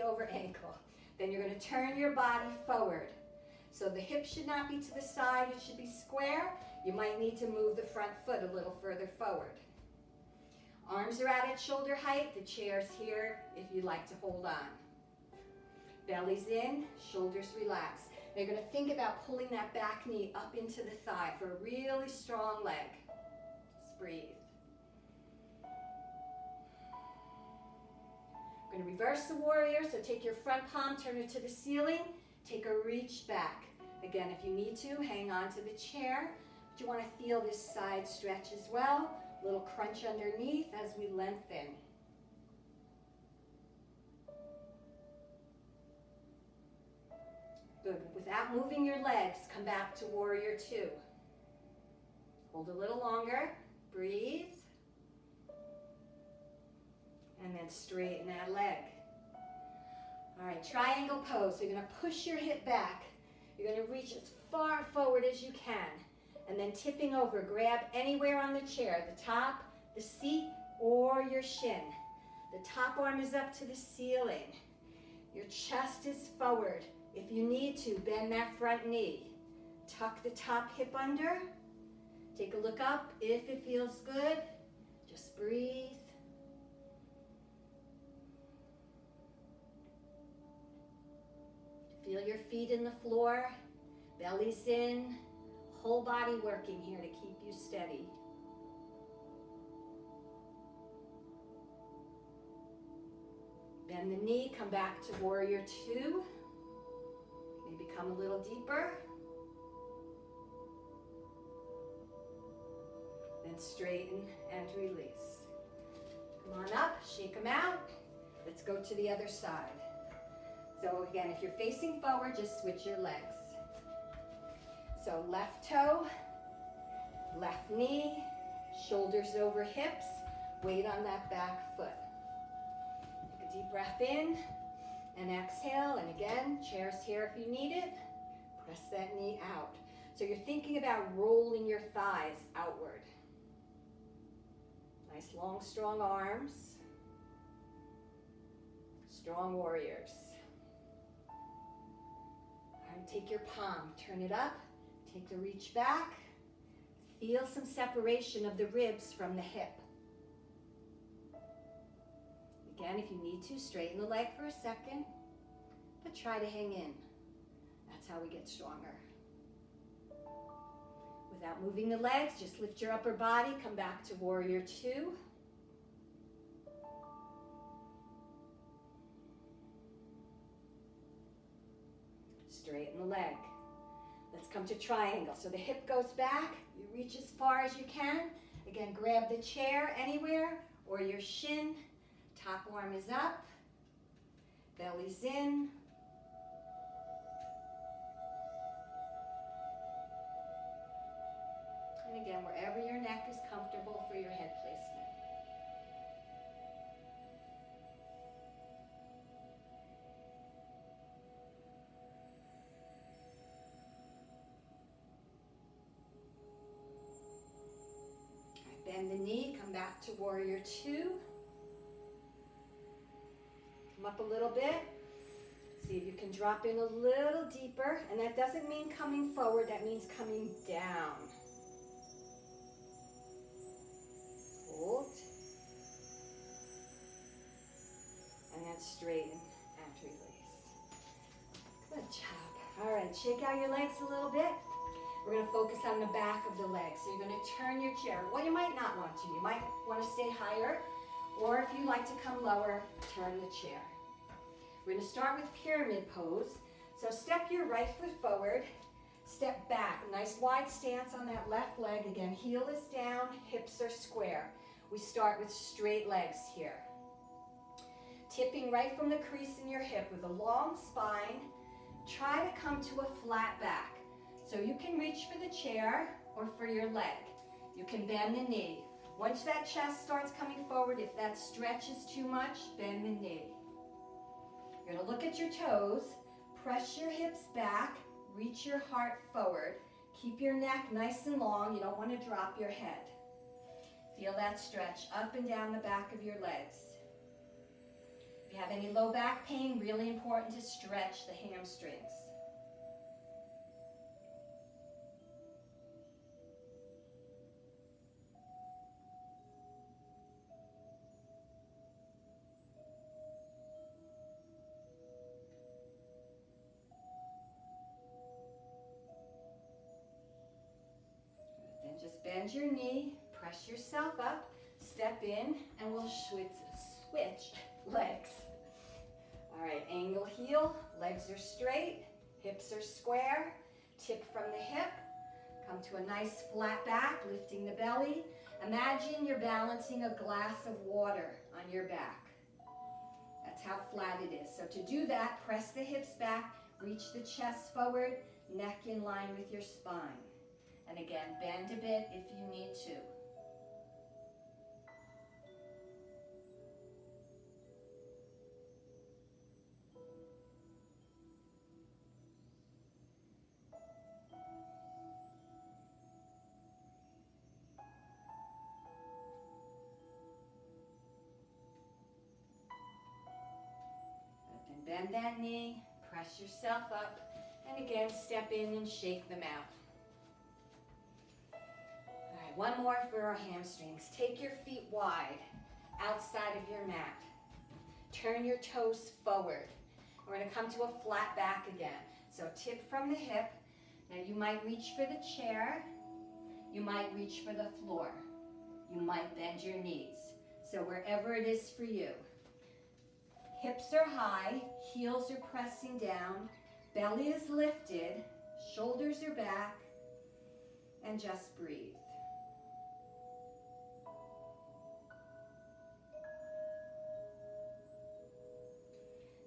over ankle. Then you're going to turn your body forward. So the hip should not be to the side, it should be square. You might need to move the front foot a little further forward. Arms are out at shoulder height, the chair's here if you'd like to hold on. Belly's in, shoulders relax. Now you're going to think about pulling that back knee up into the thigh for a really strong leg. Just breathe. We're going to reverse the warrior, so take your front palm, turn it to the ceiling, take a reach back. Again, if you need to, hang on to the chair. But you want to feel this side stretch as well. A little crunch underneath as we lengthen. Good. Without moving your legs, come back to warrior two. Hold a little longer. Breathe. and then straighten that leg. All right, triangle pose. So you're gonna push your hip back. You're gonna reach as far forward as you can. And then tipping over, grab anywhere on the chair, the top, the seat, or your shin. The top arm is up to the ceiling. Your chest is forward. If you need to, bend that front knee. Tuck the top hip under. Take a look up if it feels good. Just breathe. Feel your feet in the floor, belly's in, whole body working here to keep you steady. Bend the knee, come back to warrior two. Maybe come a little deeper. Then straighten and release. Come on up, shake them out. Let's go to the other side. So again, if you're facing forward, just switch your legs. So left toe, left knee, shoulders over hips, weight on that back foot. Take a deep breath in and exhale. And again, chair's here if you need it. Press that knee out. So you're thinking about rolling your thighs outward. Nice long, strong arms. Strong warriors. Take your palm, turn it up, take the reach back. Feel some separation of the ribs from the hip. Again, if you need to, straighten the leg for a second, but try to hang in. That's how we get stronger. Without moving the legs, just lift your upper body, come back to warrior two. Straighten the leg. Let's come to triangle. So the hip goes back, you reach as far as you can. Again, grab the chair anywhere or your shin. Top arm is up, belly's in. And again, wherever your neck is comfortable for your head placement. Bend the knee, come back to warrior two. Come up a little bit. See if you can drop in a little deeper. And that doesn't mean coming forward, that means coming down. Hold. And then straighten and release. Good job. All right, shake out your legs a little bit. We're going to focus on the back of the legs. So you're going to turn your chair. Well, you might not want to. You might want to stay higher. Or if you like to come lower, turn the chair. We're going to start with pyramid pose. So step your right foot forward. Step back. Nice wide stance on that left leg. Again, heel is down, hips are square. We start with straight legs here. Tipping right from the crease in your hip with a long spine. Try to come to a flat back. So you can reach for the chair or for your leg. You can bend the knee. Once that chest starts coming forward, if that stretch is too much, bend the knee. You're going to look at your toes, press your hips back, reach your heart forward. Keep your neck nice and long. You don't want to drop your head. Feel that stretch up and down the back of your legs. If you have any low back pain, really important to stretch the hamstrings. Just bend your knee, press yourself up, step in, and we'll switch legs. All right, angle heel, legs are straight, hips are square, tip from the hip, come to a nice flat back, lifting the belly. Imagine you're balancing a glass of water on your back. That's how flat it is. So to do that, press the hips back, reach the chest forward, neck in line with your spine. And again, bend a bit if you need to. bend that knee, press yourself up, and again, step in and shake them out. All right, one more for our hamstrings. Take your feet wide outside of your mat. Turn your toes forward. We're going to come to a flat back again. So tip from the hip. Now you might reach for the chair. You might reach for the floor. You might bend your knees. So wherever it is for you. Hips are high, heels are pressing down, belly is lifted, shoulders are back, and just breathe.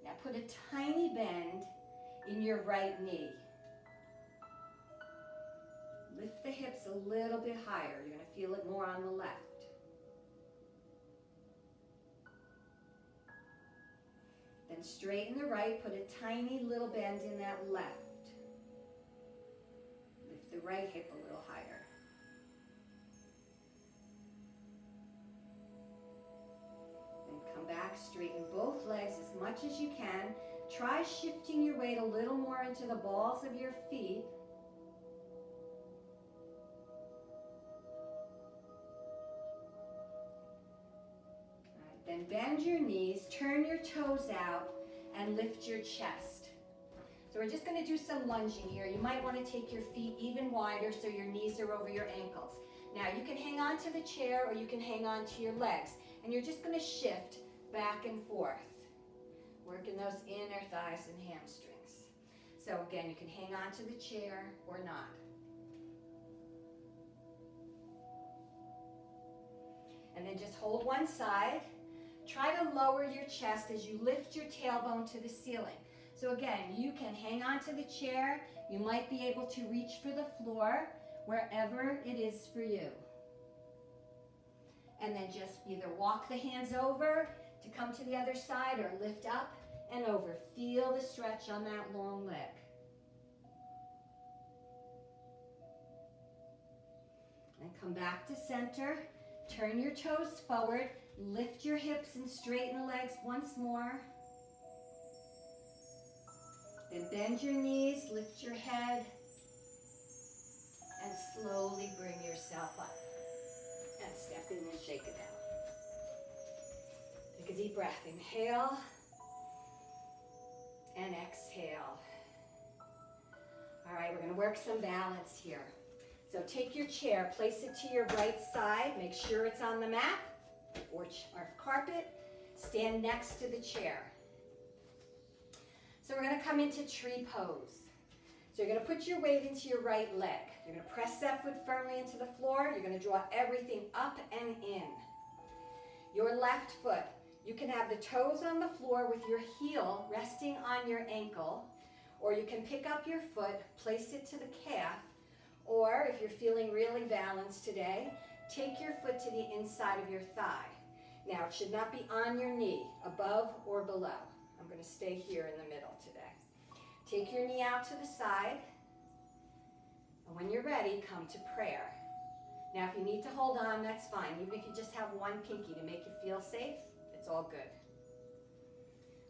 Now put a tiny bend in your right knee. Lift the hips a little bit higher. You're going to feel it more on the left. Then straighten the right, put a tiny little bend in that left. Lift the right hip a little higher. Then come back, straighten both legs as much as you can. Try shifting your weight a little more into the balls of your feet. Then bend your knees, turn your toes out, and lift your chest. So we're just going to do some lunging here. You might want to take your feet even wider so your knees are over your ankles. Now you can hang on to the chair or you can hang on to your legs. And you're just going to shift back and forth, working those inner thighs and hamstrings. So again, you can hang on to the chair or not. And then just hold one side. Try to lower your chest as you lift your tailbone to the ceiling. So again, you can hang on to the chair. You might be able to reach for the floor, wherever it is for you. And then just either walk the hands over to come to the other side or lift up and over. Feel the stretch on that long leg. And come back to center. Turn your toes forward. Lift your hips and straighten the legs once more. Then bend your knees, lift your head, and slowly bring yourself up. And step in and shake it out. Take a deep breath. Inhale and exhale. All right, we're going to work some balance here. So take your chair, place it to your right side. Make sure it's on the mat or carpet. Stand next to the chair. So we're going to come into tree pose. So you're going to put your weight into your right leg. You're going to press that foot firmly into the floor. You're going to draw everything up and in. Your left foot, you can have the toes on the floor with your heel resting on your ankle, or you can pick up your foot, place it to the calf, or if you're feeling really balanced today, take your foot to the inside of your thigh. Now, it should not be on your knee, above or below. I'm going to stay here in the middle today. Take your knee out to the side. And when you're ready, come to prayer. Now, if you need to hold on, that's fine. Even if you just have one pinky to make you feel safe, it's all good.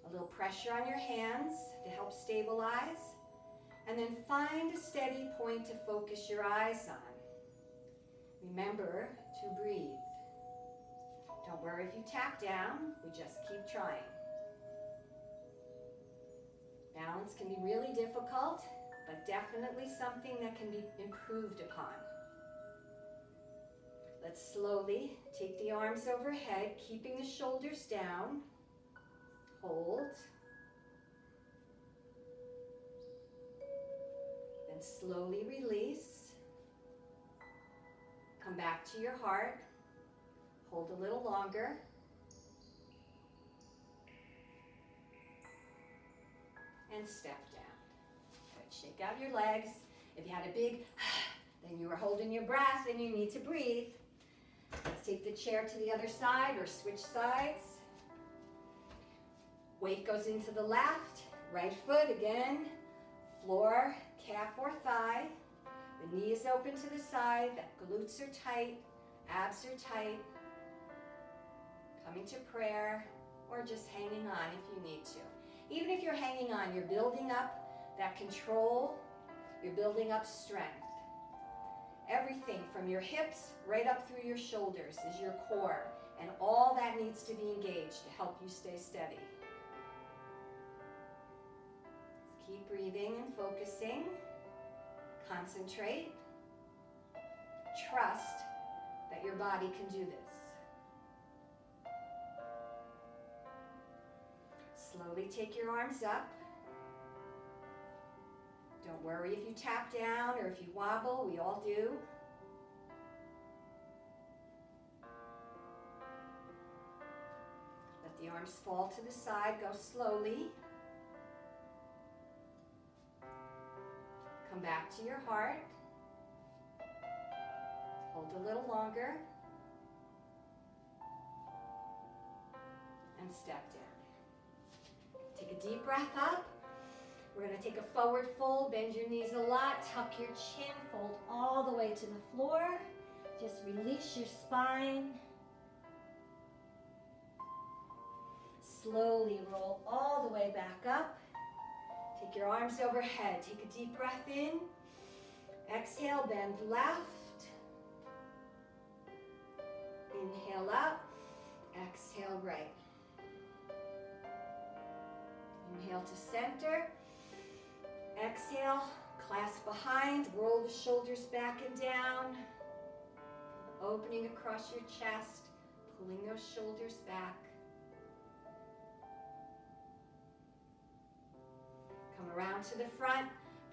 A little pressure on your hands to help stabilize. And then find a steady point to focus your eyes on. Remember to breathe. Don't worry if you tap down, we just keep trying. Balance can be really difficult, but definitely something that can be improved upon. Let's slowly take the arms overhead, keeping the shoulders down. Hold. Then slowly release. Come back to your heart. Hold a little longer. And step down. Good. Shake out your legs. If you had a big, then you were holding your breath and you need to breathe. Let's take the chair to the other side or switch sides. Weight goes into the left. Right foot again. Floor, calf or thigh. The knee is open to the side. The glutes are tight. Abs are tight. Coming to prayer or just hanging on if you need to. Even if you're hanging on, you're building up that control, you're building up strength. Everything from your hips right up through your shoulders is your core, and all that needs to be engaged to help you stay steady. Keep breathing and focusing. Concentrate. Trust that your body can do this. Slowly take your arms up. Don't worry if you tap down or if you wobble, we all do. Let the arms fall to the side, go slowly. Come back to your heart. Hold a little longer. And step down. Take a deep breath up. We're going to take a forward fold, bend your knees a lot, tuck your chin, fold all the way to the floor. Just release your spine. Slowly roll all the way back up. Take your arms overhead. Take a deep breath in. Exhale, bend left. Inhale up. Exhale right. Inhale to center. Exhale, clasp behind, roll the shoulders back and down. Opening across your chest, pulling those shoulders back. Come around to the front,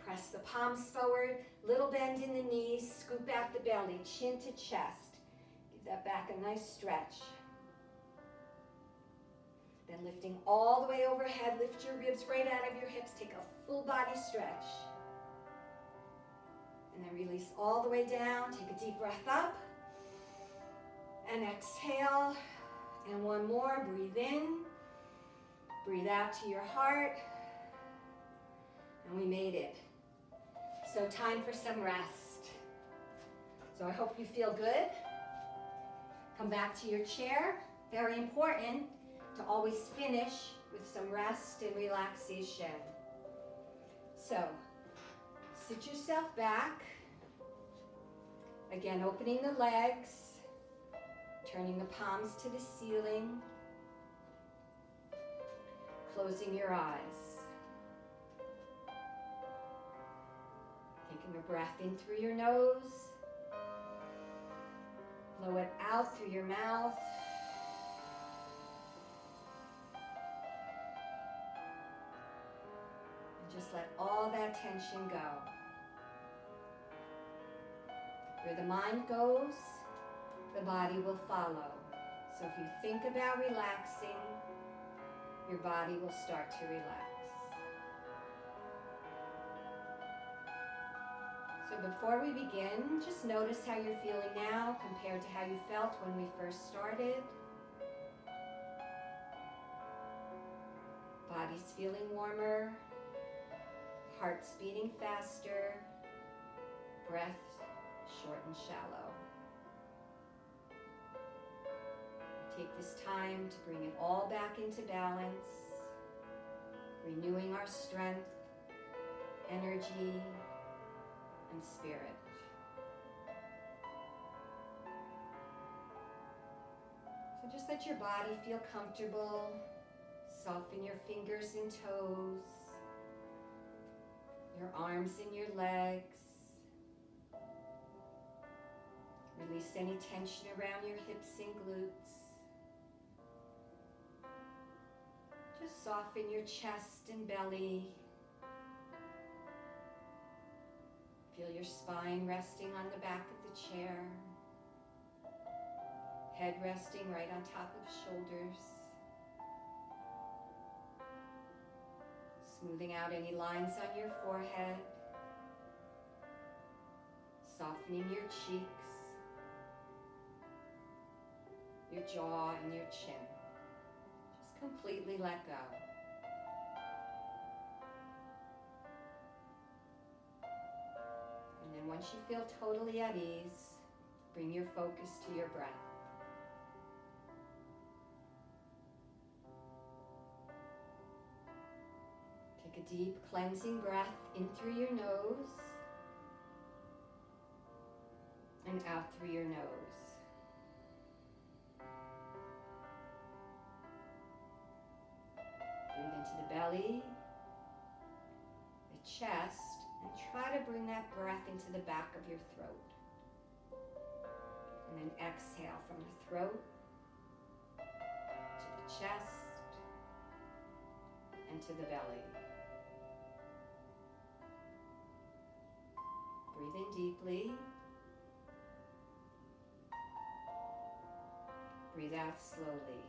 press the palms forward, little bend in the knees, scoop out the belly, chin to chest. Give that back a nice stretch. Then lifting all the way overhead, lift your ribs right out of your hips, take a full body stretch. And then release all the way down, take a deep breath up. And exhale, and one more, breathe in. Breathe out to your heart. And we made it. So time for some rest. So I hope you feel good. Come back to your chair. Very important to always finish with some rest and relaxation. So, sit yourself back. Again, opening the legs, turning the palms to the ceiling, closing your eyes. Taking a breath in through your nose, blow it out through your mouth. Just let all that tension go. Where the mind goes, the body will follow. So if you think about relaxing, your body will start to relax. So before we begin, just notice how you're feeling now compared to how you felt when we first started. Body's feeling warmer. Heart's beating faster, breath short and shallow. Take this time to bring it all back into balance, renewing our strength, energy, and spirit. So just let your body feel comfortable, soften your fingers and toes, your arms and your legs. Release any tension around your hips and glutes. Just soften your chest and belly. Feel your spine resting on the back of the chair. Head resting right on top of shoulders. Smoothing out any lines on your forehead, softening your cheeks, your jaw, and your chin. Just completely let go. And then once you feel totally at ease, bring your focus to your breath. Take a deep cleansing breath in through your nose and out through your nose. Breathe into the belly, the chest, and try to bring that breath into the back of your throat. And then exhale from the throat to the chest and to the belly. Breathe in deeply. Breathe out slowly.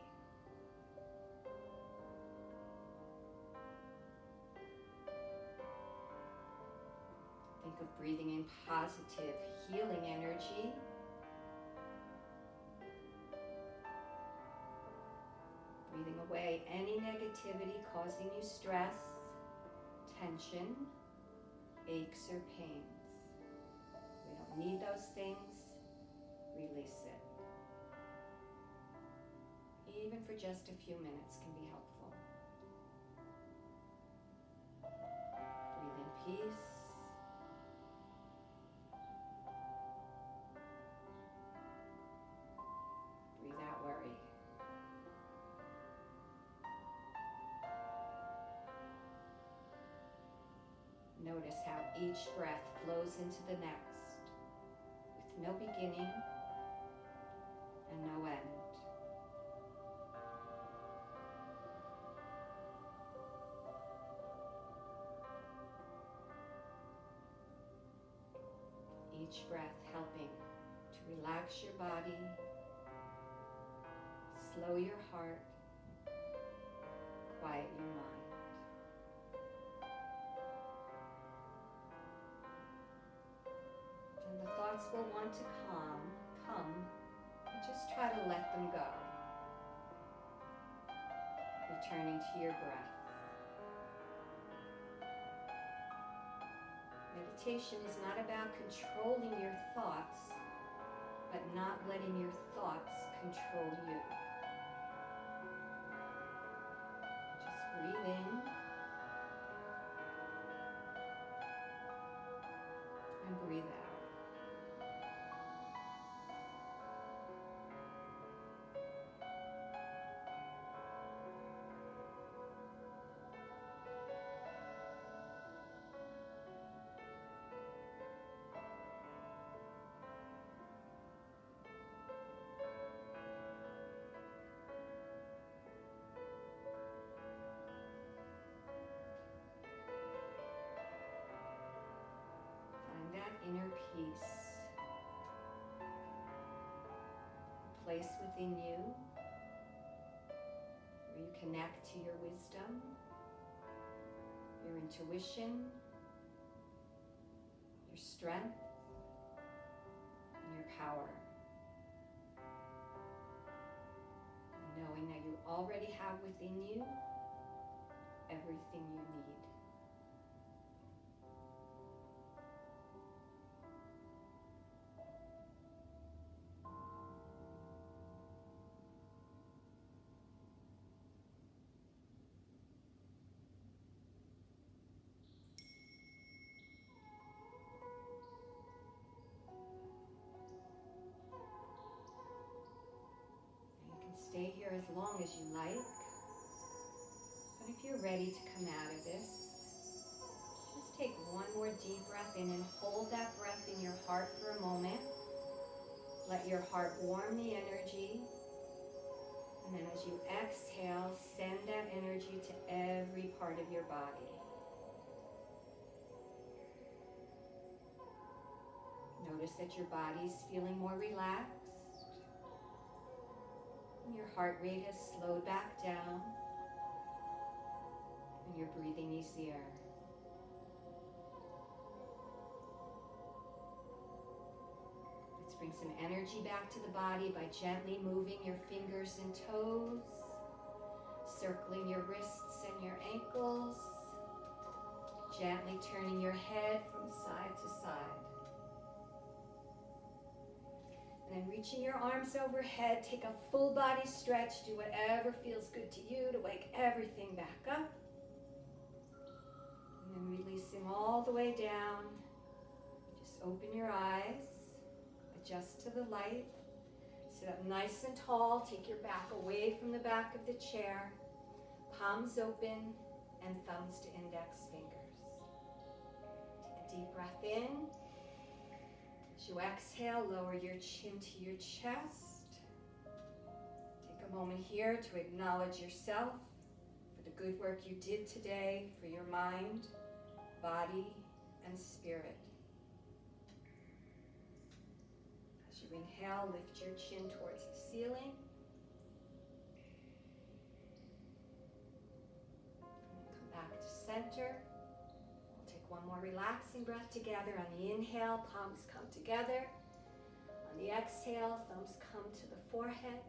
Think of breathing in positive, healing energy. Breathing away any negativity causing you stress, tension, aches, or pains. We don't need those things. Release it. Even for just a few minutes can be helpful. Breathe in peace. Breathe out worry. Notice how each breath flows into the next, with no beginning and no end. Each breath helping to relax your body, slow your heart, quiet your mind. And the thoughts will want to come, and just try to let them go. Returning to your breath. Meditation is not about controlling your thoughts, but not letting your thoughts control you. Just breathe in and breathe out. Inner peace, a place within you where you connect to your wisdom, your intuition, your strength, and your power. And knowing that you already have within you everything you need. Stay here as long as you like, but if you're ready to come out of this, just take one more deep breath in and hold that breath in your heart for a moment. Let your heart warm the energy, and then as you exhale, send that energy to every part of your body. Notice that your body's feeling more relaxed. Your heart rate has slowed back down, and you're breathing easier. Let's bring some energy back to the body by gently moving your fingers and toes, circling your wrists and your ankles, gently turning your head from side to side. And then reaching your arms overhead, take a full body stretch, do whatever feels good to you to wake everything back up. Relaxing all the way down. Just open your eyes. Adjust to the light. Sit up nice and tall. Take your back away from the back of the chair. Palms open and thumbs to index fingers. Take a deep breath in. As you exhale, lower your chin to your chest. Take a moment here to acknowledge yourself for the good work you did today for your mind, body, and spirit. As you inhale, lift your chin towards the ceiling. Come back to center. We'll take one more relaxing breath together. On the inhale, palms come together. On the exhale, thumbs come to the forehead,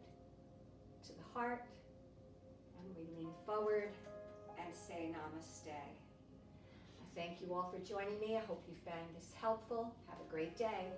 to the heart, and we lean forward and say namaste. I thank you all for joining me. I hope you found this helpful. Have a great day.